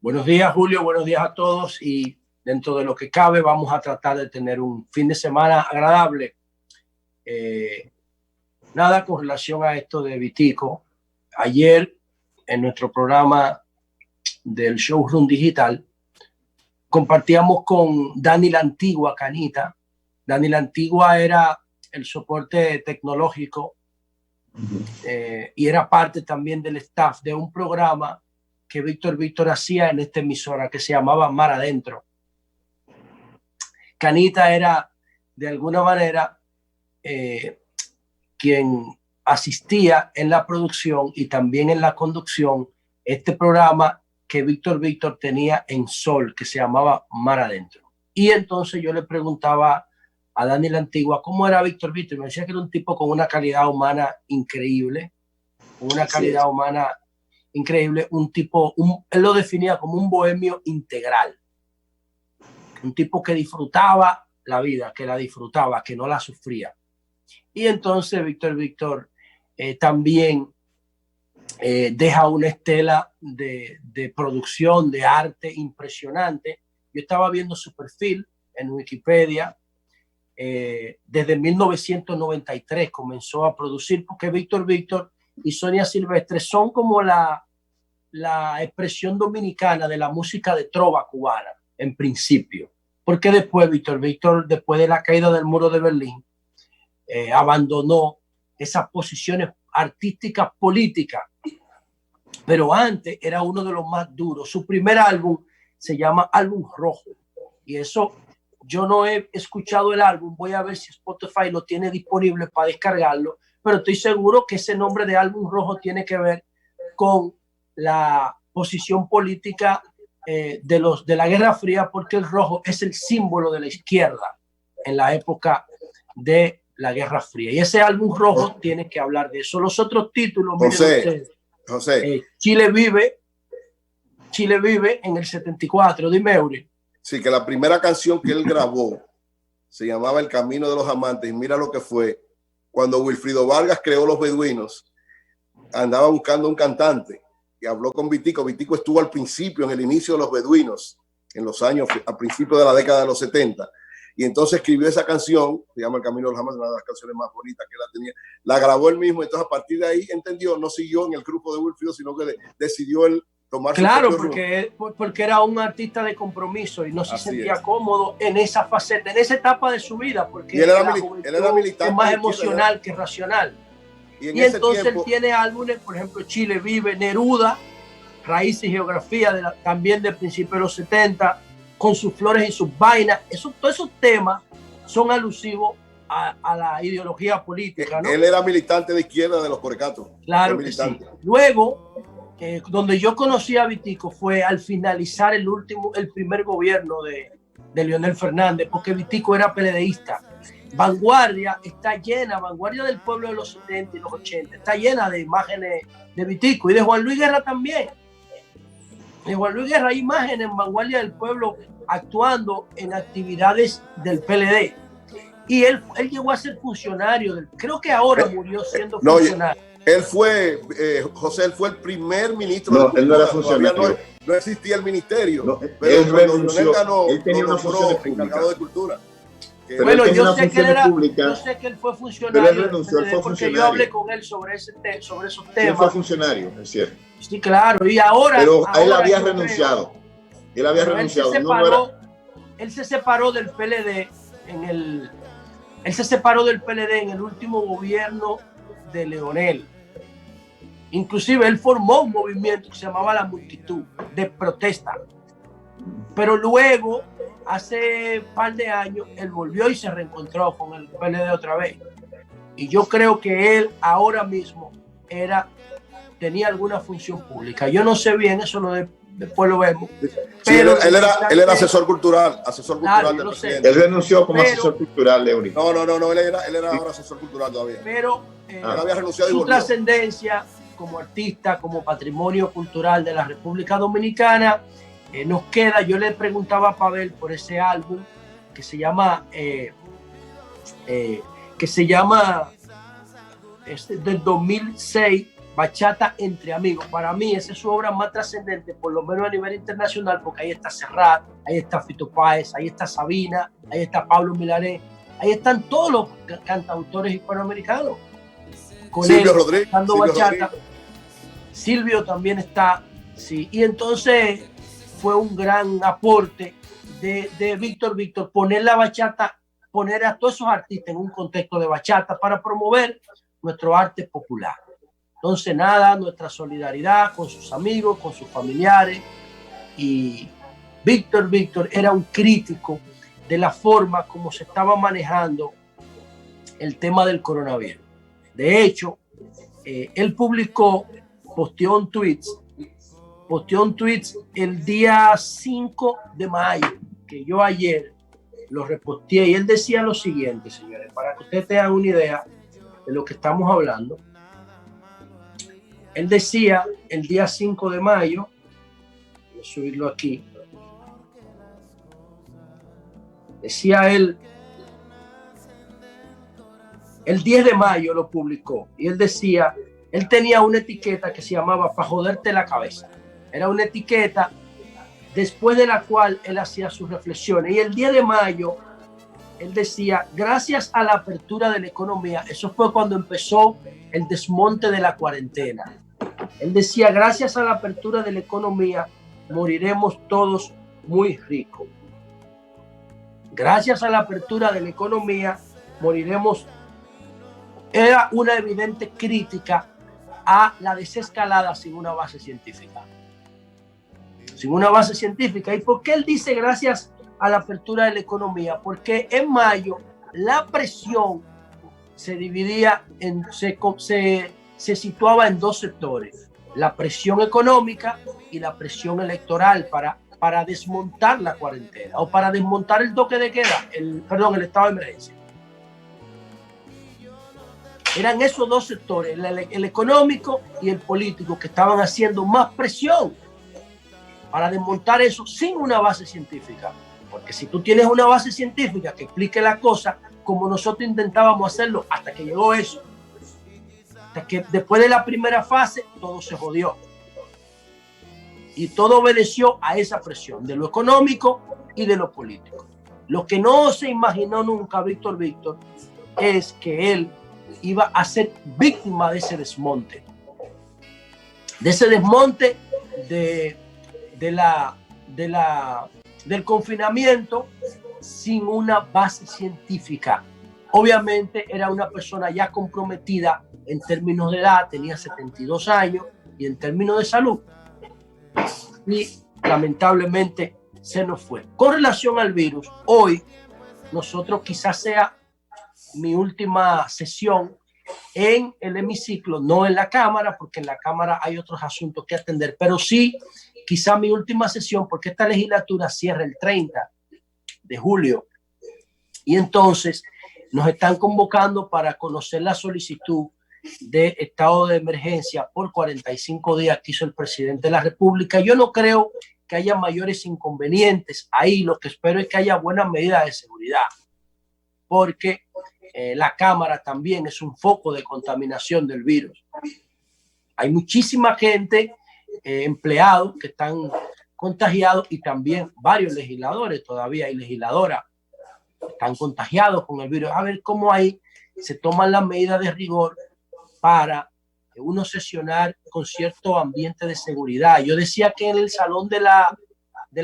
Buenos días, Julio. Buenos días a todos. Y dentro de lo que cabe, vamos a tratar de tener un fin de semana agradable. Nada con relación a esto de Vitico. Ayer, en nuestro programa del Showroom Digital, compartíamos con Dani la Antigua, Canita. Dani la Antigua era el soporte tecnológico y era parte también del staff de un programa que Víctor hacía en esta emisora que se llamaba Mar Adentro. Canita era, de alguna manera, quien asistía en la producción y también en la conducción este programa que Víctor tenía en Sol, que se llamaba Mar Adentro. Y entonces yo le preguntaba a Dani la Antigua cómo era Víctor. Y me decía que era un tipo con una calidad humana increíble, increíble, un tipo, él lo definía como un bohemio integral, un tipo que disfrutaba la vida, que la disfrutaba, que no la sufría. Y entonces Víctor también deja una estela de producción, de arte impresionante. Yo estaba viendo su perfil en Wikipedia. Desde 1993 comenzó a producir, porque Víctor y Sonia Silvestre son como la expresión dominicana de la música de trova cubana, en principio. Porque después Víctor, después de la caída del muro de Berlín, abandonó esas posiciones artísticas políticas, pero antes era uno de los más duros. Su primer álbum se llama Álbum Rojo, y eso yo no he escuchado el álbum. Voy a ver si Spotify lo tiene disponible para descargarlo, pero estoy seguro que ese nombre de Álbum Rojo tiene que ver con la posición política de la Guerra Fría, porque el rojo es el símbolo de la izquierda en la época de la Guerra Fría. Y ese Álbum Rojo tiene que hablar de eso. Los otros títulos, José. Chile vive en el 74. Dime, Eury. Sí, que la primera canción que él grabó se llamaba El Camino de los Amantes, y mira lo que fue. Cuando Wilfrido Vargas creó Los Beduinos, andaba buscando un cantante y habló con Vitico. Vitico estuvo al principio, en el inicio de Los Beduinos, en los años, a principios de la década de los 70. Y entonces escribió esa canción, se llama El Camino de los Amantes, una de las canciones más bonitas que él tenía. La grabó él mismo, entonces a partir de ahí entendió, no siguió en el grupo de Wilfrido, sino que decidió él tomar su propio rumbo. Porque era un artista de compromiso y no se sentía cómodo en esa faceta, en esa etapa de su vida, porque él era militante, es más emocional que racional. Y entonces él tiene álbumes, por ejemplo, Chile Vive, Neruda, Raíces y Geografía, también del principio de los 70, Con sus flores y sus vainas. Todos esos temas son alusivos a la ideología política, ¿no? Él era militante de izquierda de los Corecatos. Claro que sí. Luego, donde yo conocí a Vitico fue al finalizar el primer gobierno de Leonel Fernández, porque Vitico era PLDista. Vanguardia está llena, Vanguardia del pueblo de los 70 y los 80, está llena de imágenes de Vitico y de Juan Luis Guerra también. De Juan Luis Guerra hay imágenes en Vanguardia del pueblo actuando en actividades del PLD. Y él llegó a ser funcionario, creo que ahora murió siendo funcionario. Él fue, José, él fue el primer ministro. No, él no era funcionario. No existía el ministerio. No, pero él renunció. Ganó, él tenía una función encargado de cultura. Bueno, yo sé que él fue funcionario. Pero él renunció, él fue porque funcionario. yo hablé con él sobre esos temas. Él fue funcionario, es cierto. Sí, claro. Y ahora. Pero él había renunciado. Él había renunciado. Él se separó del PLD Él se separó del PLD en el último gobierno de Leonel. Inclusive él formó un movimiento que se llamaba La Multitud, de protesta. Pero luego, hace un par de años, él volvió y se reencontró con el PLD otra vez. Y yo creo que él ahora mismo tenía alguna función pública. Yo no sé bien, eso después lo vemos. Pero él era asesor cultural del presidente. Él renunció como asesor cultural, Leoni. No, él era ahora asesor cultural todavía. Pero él había renunciado y su volvió. Trascendencia como artista, como patrimonio cultural de la República Dominicana, nos queda. Yo le preguntaba a Pavel por ese álbum que se llama del 2006, Bachata entre amigos. Para mí esa es su obra más trascendente, por lo menos a nivel internacional, porque ahí está Serrat, ahí está Fito Páez, ahí está Sabina, ahí está Pablo Milanés, ahí están todos los cantautores hispanoamericanos. Con Silvio él, Rodríguez. cantando bachata. Silvio también está, sí. Y entonces fue un gran aporte de Víctor poner la bachata, poner a todos esos artistas en un contexto de bachata para promover nuestro arte popular. Entonces, nada, nuestra solidaridad con sus amigos, con sus familiares. Y Víctor era un crítico de la forma como se estaba manejando el tema del coronavirus. De hecho, él posteó un tweet el día 5 de mayo, que yo ayer lo reposteé, y él decía lo siguiente, señores, para que ustedes tengan una idea de lo que estamos hablando. Él decía el día 5 de mayo, voy a subirlo aquí, decía él, el 10 de mayo lo publicó, y él decía, él tenía una etiqueta que se llamaba "Pa' joderte la cabeza". Era una etiqueta después de la cual él hacía sus reflexiones. Y el 10 de mayo, él decía, gracias a la apertura de la economía, eso fue cuando empezó el desmonte de la cuarentena. Él decía, gracias a la apertura de la economía, moriremos todos muy ricos. Gracias a la apertura de la economía, moriremos. Era una evidente crítica a la desescalada sin una base científica. Sin una base científica. ¿Y por qué él dice gracias a la apertura de la economía? Porque en mayo la presión se dividía, se situaba en dos sectores: la presión económica y la presión electoral para desmontar la cuarentena o para desmontar el toque de queda, el estado de emergencia. Eran esos dos sectores, el económico y el político, que estaban haciendo más presión para desmontar eso sin una base científica. Porque si tú tienes una base científica que explique la cosa, como nosotros intentábamos hacerlo hasta que llegó eso, hasta que después de la primera fase todo se jodió. Y todo obedeció a esa presión de lo económico y de lo político. Lo que no se imaginó nunca Víctor es que él iba a ser víctima de ese desmonte. Del confinamiento sin una base científica. Obviamente era una persona ya comprometida en términos de edad, tenía 72 años, y en términos de salud. Y lamentablemente se nos fue. Con relación al virus, hoy nosotros quizás sea mi última sesión en el hemiciclo, no en la Cámara, porque en la Cámara hay otros asuntos que atender, pero sí quizá mi última sesión, porque esta legislatura cierra el 30 de julio. Y entonces nos están convocando para conocer la solicitud de estado de emergencia por 45 días que hizo el presidente de la República. Yo no creo que haya mayores inconvenientes ahí. Lo que espero es que haya buenas medidas de seguridad, porque la Cámara también es un foco de contaminación del virus. Hay muchísima gente, empleados que están contagiados, y también varios legisladores, todavía hay legisladoras que están contagiados con el virus. A ver cómo ahí se toman las medidas de rigor para uno sesionar con cierto ambiente de seguridad. Yo decía que en el salón de la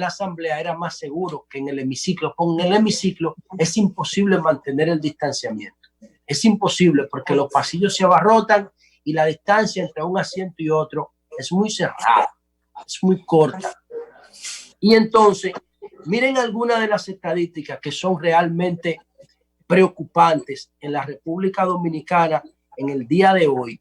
asamblea era más seguro que en el hemiciclo. Con el hemiciclo es imposible mantener el distanciamiento. Es imposible, porque los pasillos se abarrotan y la distancia entre un asiento y otro es muy cerrada, es muy corta. Y entonces, miren algunas de las estadísticas que son realmente preocupantes en la República Dominicana en el día de hoy.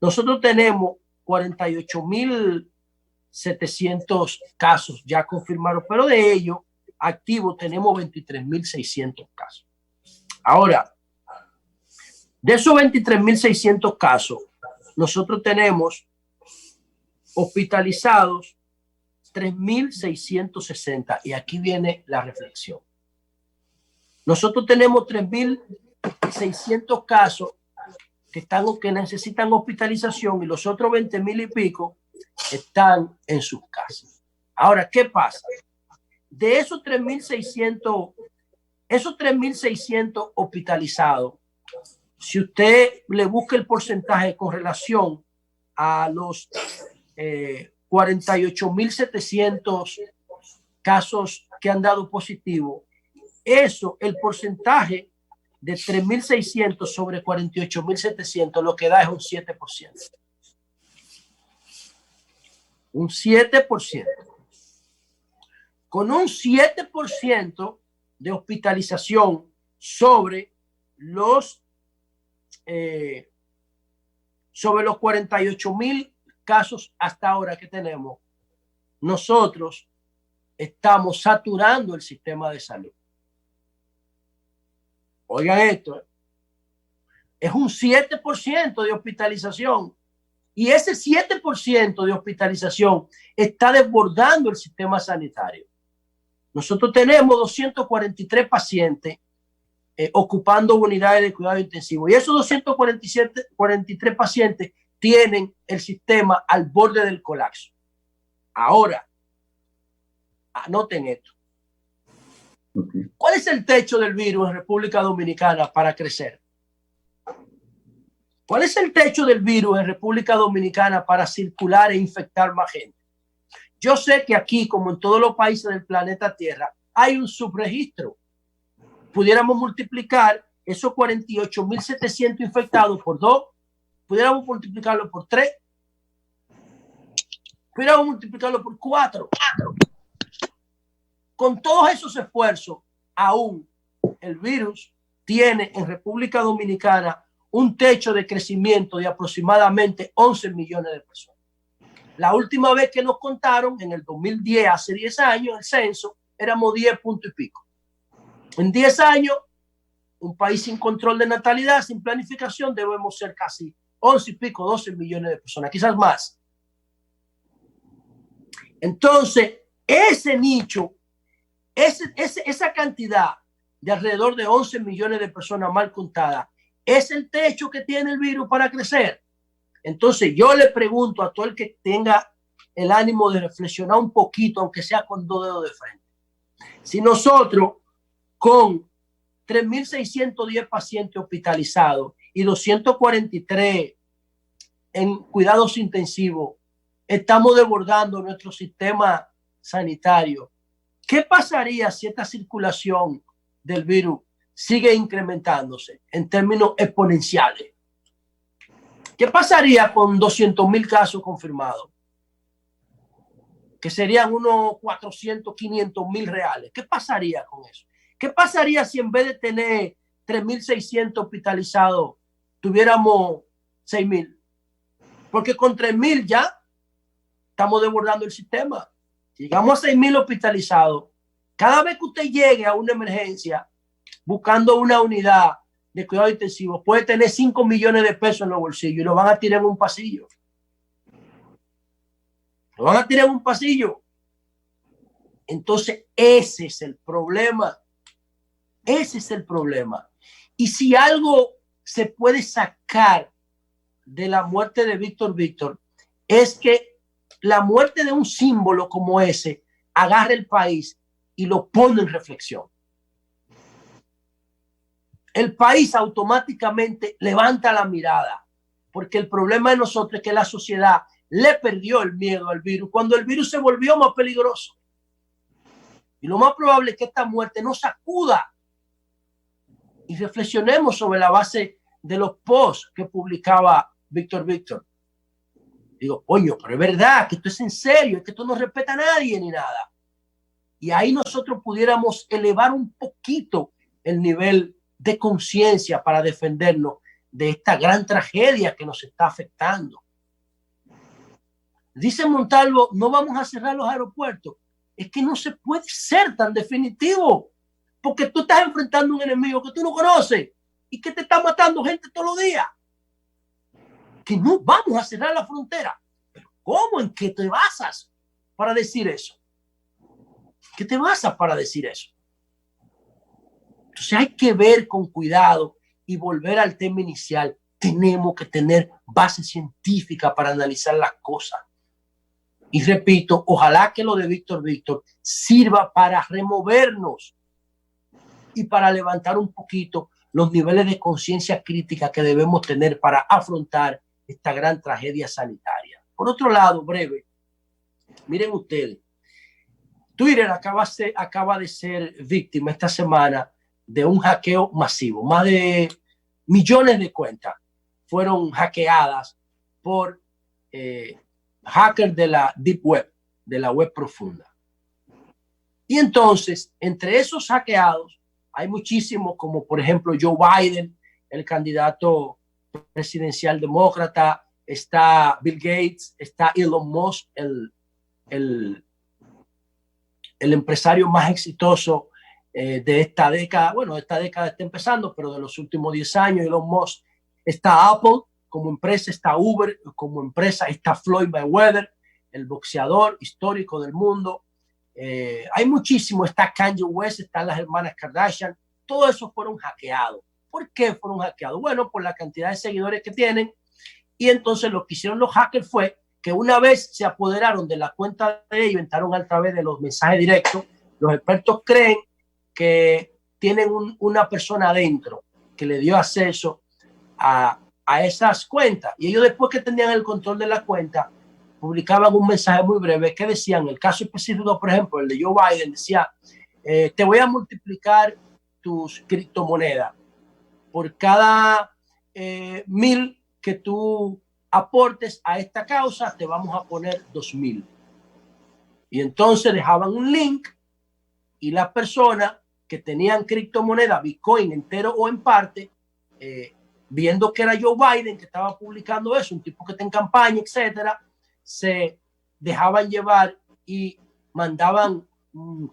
Nosotros tenemos 48.700 casos ya confirmados, pero de ellos activos tenemos 23.600 casos. Ahora, de esos 23.600 casos, nosotros tenemos hospitalizados 3.660, y aquí viene la reflexión. Nosotros tenemos 3.600 casos que necesitan hospitalización y los otros 20,000 y pico están en sus casas. Ahora, ¿qué pasa? De esos 3,600 hospitalizados, si usted le busca el porcentaje con relación a los 48,700 casos que han dado positivo, el porcentaje de 3,600 sobre 48,700 lo que da es un 7%. Un 7%. Con un 7% de hospitalización sobre los 48,000 casos hasta ahora que tenemos, nosotros estamos saturando el sistema de salud. Oigan esto, es un 7% de hospitalización y ese 7% de hospitalización está desbordando el sistema sanitario. Nosotros tenemos 243 pacientes ocupando unidades de cuidado intensivo y esos 243 pacientes tienen el sistema al borde del colapso. Ahora, anoten esto. ¿Cuál es el techo del virus en República Dominicana para crecer? ¿Cuál es el techo del virus en República Dominicana para circular e infectar más gente? Yo sé que aquí, como en todos los países del planeta Tierra, hay un subregistro. Pudiéramos multiplicar esos 48,700 infectados por 2, pudiéramos multiplicarlo por 3, pudiéramos multiplicarlo por 4. Con todos esos esfuerzos, aún el virus tiene en República Dominicana un techo de crecimiento de aproximadamente 11 millones de personas. La última vez que nos contaron, en el 2010, hace 10 años, el censo, éramos 10 puntos y pico. En 10 años, un país sin control de natalidad, sin planificación, debemos ser casi 11 y pico, 12 millones de personas, quizás más. Entonces, ese nicho, esa cantidad de alrededor de 11 millones de personas mal contadas, es el techo que tiene el virus para crecer. Entonces yo le pregunto a todo el que tenga el ánimo de reflexionar un poquito, aunque sea con 2 dedos de frente, si nosotros con 3,610 pacientes hospitalizados y 243 en cuidados intensivos estamos desbordando nuestro sistema sanitario, ¿qué pasaría si esta circulación del virus sigue incrementándose en términos exponenciales? ¿Qué pasaría con 200,000 casos confirmados? Que serían unos 400, 500,000 reales. ¿Qué pasaría con eso? ¿Qué pasaría si en vez de tener 3,600 hospitalizados tuviéramos 6,000? Porque con 3,000 ya estamos desbordando el sistema. Si llegamos a 6,000 hospitalizados, cada vez que usted llegue a una emergencia buscando una unidad de cuidado intensivo, puede tener 5 millones de pesos en los bolsillos y lo van a tirar en un pasillo. Lo van a tirar en un pasillo. Entonces, ese es el problema. Ese es el problema. Y si algo se puede sacar de la muerte de Víctor, es que la muerte de un símbolo como ese agarra el país y lo pone en reflexión. El país automáticamente levanta la mirada, porque el problema de nosotros es que la sociedad le perdió el miedo al virus cuando el virus se volvió más peligroso. Y lo más probable es que esta muerte nos sacuda y reflexionemos sobre la base de los posts que publicaba Víctor. Digo, coño, pero es verdad que esto es en serio, es que esto no respeta a nadie ni nada. Y ahí nosotros pudiéramos elevar un poquito el nivel de conciencia para defendernos de esta gran tragedia que nos está afectando. Dice Montalvo, no vamos a cerrar los aeropuertos. Es que no se puede ser tan definitivo, porque tú estás enfrentando a un enemigo que tú no conoces y que te está matando gente todos los días. Que no vamos a cerrar la frontera. ¿Pero cómo? ¿En qué te basas para decir eso? ¿Qué te basas para decir eso? Entonces hay que ver con cuidado y volver al tema inicial. tenemos que tener base científica para analizar las cosas. Y repito, ojalá que lo de Víctor sirva para removernos y para levantar un poquito los niveles de conciencia crítica que debemos tener para afrontar esta gran tragedia sanitaria. Por otro lado, breve, miren ustedes, Twitter acaba de ser víctima esta semana de un hackeo masivo. Más de millones de cuentas fueron hackeadas por hackers de la Deep Web, de la web profunda. Y entonces, entre esos hackeados, hay muchísimos, como por ejemplo Joe Biden, el candidato presidencial demócrata, está Bill Gates, está Elon Musk, el empresario más exitoso de esta década. Bueno, esta década está empezando, pero de los últimos 10 años, Elon Musk. Está Apple como empresa, está Uber como empresa, está Floyd Mayweather, el boxeador histórico del mundo. Hay muchísimo, está Kanye West, están las hermanas Kardashian, todos esos fueron hackeados. ¿Por qué fueron hackeados? Bueno, por la cantidad de seguidores que tienen. Y entonces lo que hicieron los hackers fue que una vez se apoderaron de la cuenta de ellos, entraron a través de los mensajes directos. Los expertos creen que tienen una persona adentro que le dio acceso a esas cuentas. Y ellos, después que tenían el control de la cuenta, publicaban un mensaje muy breve que decían, en el caso específico, por ejemplo, el de Joe Biden, decía, te voy a multiplicar tus criptomonedas. Por cada 1,000 que tú aportes a esta causa, te vamos a poner 2,000. Y entonces dejaban un link y las personas que tenían criptomonedas, Bitcoin entero o en parte, viendo que era Joe Biden que estaba publicando eso, un tipo que está en campaña, etcétera, se dejaban llevar y mandaban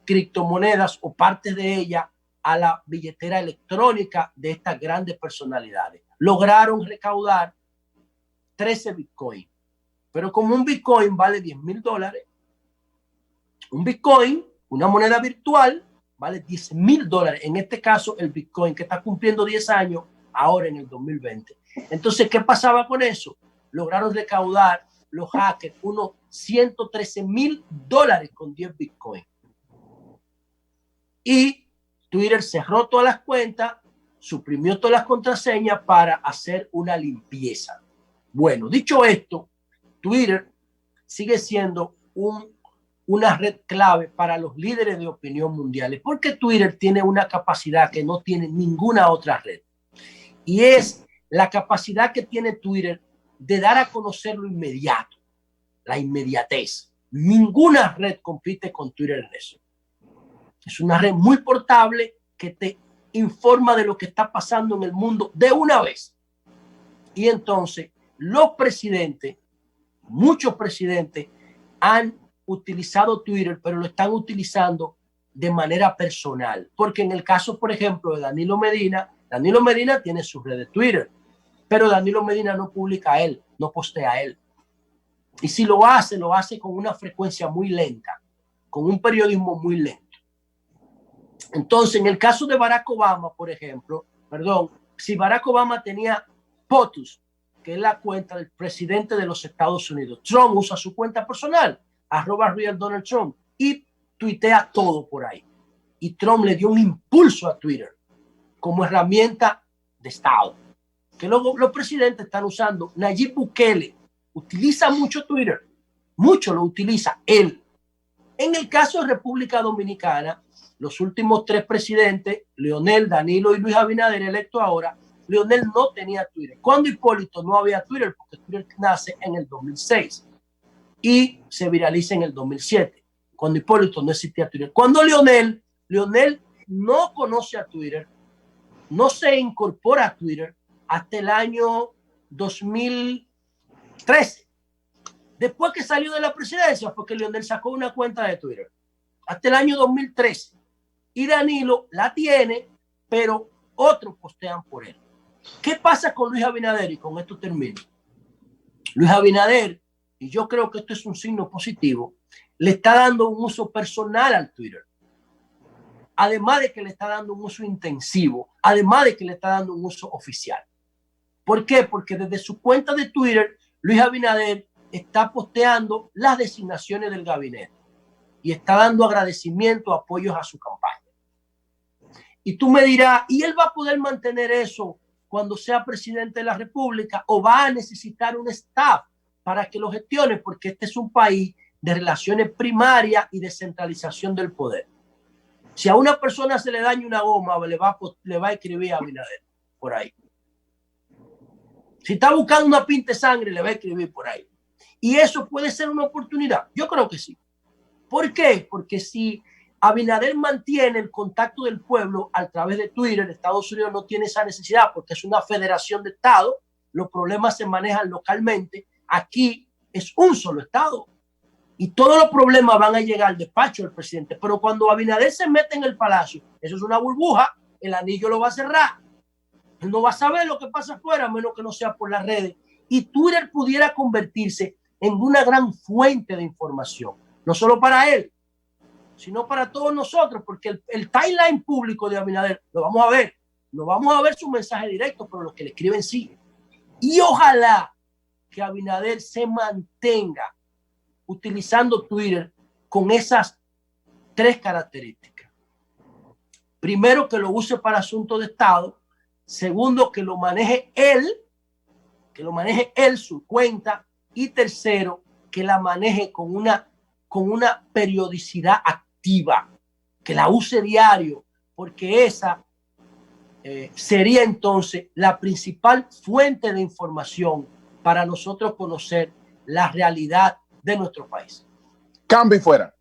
criptomonedas o partes de ella a la billetera electrónica de estas grandes personalidades. Lograron recaudar 13 Bitcoin. Pero como un Bitcoin vale $10,000, un Bitcoin, una moneda virtual, vale $10,000. En este caso, el Bitcoin, que está cumpliendo 10 años ahora en el 2020. Entonces, ¿qué pasaba con eso? Lograron recaudar los hackers unos $113,000 con 10 Bitcoin. Y Twitter cerró todas las cuentas, suprimió todas las contraseñas para hacer una limpieza. Bueno, dicho esto, Twitter sigue siendo una red clave para los líderes de opinión mundiales, porque Twitter tiene una capacidad que no tiene ninguna otra red. Y es la capacidad que tiene Twitter de dar a conocer lo inmediato, la inmediatez. Ninguna red compite con Twitter en eso. Es una red muy portable que te informa de lo que está pasando en el mundo de una vez. Y entonces los presidentes, muchos presidentes han utilizado Twitter, pero lo están utilizando de manera personal. Porque en el caso, por ejemplo, de Danilo Medina tiene su red de Twitter, pero Danilo Medina no publica a él, no postea a él. Y si lo hace con una frecuencia muy lenta, con un periodismo muy lento. Entonces, en el caso de Barack Obama, por ejemplo, si Barack Obama tenía POTUS, que es la cuenta del presidente de los Estados Unidos, Trump usa su cuenta personal, @RealDonaldTrump, y tuitea todo por ahí. Y Trump le dio un impulso a Twitter como herramienta de Estado, que luego los presidentes están usando. Nayib Bukele utiliza mucho Twitter, mucho lo utiliza él. En el caso de República Dominicana, los últimos 3 presidentes, Leonel, Danilo y Luis Abinader, electo ahora, Leonel no tenía Twitter. Cuando Hipólito no había Twitter, porque Twitter nace en el 2006 y se viraliza en el 2007. Cuando Hipólito no existía Twitter. Cuando Leonel no conoce a Twitter, no se incorpora a Twitter hasta el año 2013. Después que salió de la presidencia, fue que Leonel sacó una cuenta de Twitter. Hasta el año 2013. Y Danilo la tiene, pero otros postean por él. ¿Qué pasa con Luis Abinader? Y con esto termino. Luis Abinader, y yo creo que esto es un signo positivo, le está dando un uso personal al Twitter. Además de que le está dando un uso intensivo, además de que le está dando un uso oficial. ¿Por qué? Porque desde su cuenta de Twitter, Luis Abinader está posteando las designaciones del gabinete y está dando agradecimiento, apoyos a su campaña. Y tú me dirás, ¿y él va a poder mantener eso cuando sea presidente de la República o va a necesitar un staff para que lo gestione? Porque este es un país de relaciones primarias y descentralización del poder. Si a una persona se le daña una goma, le va a escribir a Abinader por ahí. Si está buscando una pinta de sangre, le va a escribir por ahí. Y eso puede ser una oportunidad. Yo creo que sí. ¿Por qué? Porque si Abinader mantiene el contacto del pueblo a través de Twitter, Estados Unidos no tiene esa necesidad porque es una federación de estados, los problemas se manejan localmente. Aquí es un solo estado y todos los problemas van a llegar al despacho del presidente. Pero cuando Abinader se mete en el palacio, eso es una burbuja, el anillo lo va a cerrar. Él no va a saber lo que pasa afuera, a menos que no sea por las redes. Y Twitter pudiera convertirse en una gran fuente de información, no solo para él, sino para todos nosotros, porque el timeline público de Abinader lo vamos a ver, no vamos a ver su mensaje directo, pero los que le escriben sí. Y ojalá que Abinader se mantenga utilizando Twitter con esas tres características. Primero, que lo use para asuntos de Estado. Segundo, que lo maneje él, su cuenta. Y tercero, que la maneje con una periodicidad activa, que la use diario, porque esa sería entonces la principal fuente de información para nosotros conocer la realidad de nuestro país. Cambio y fuera.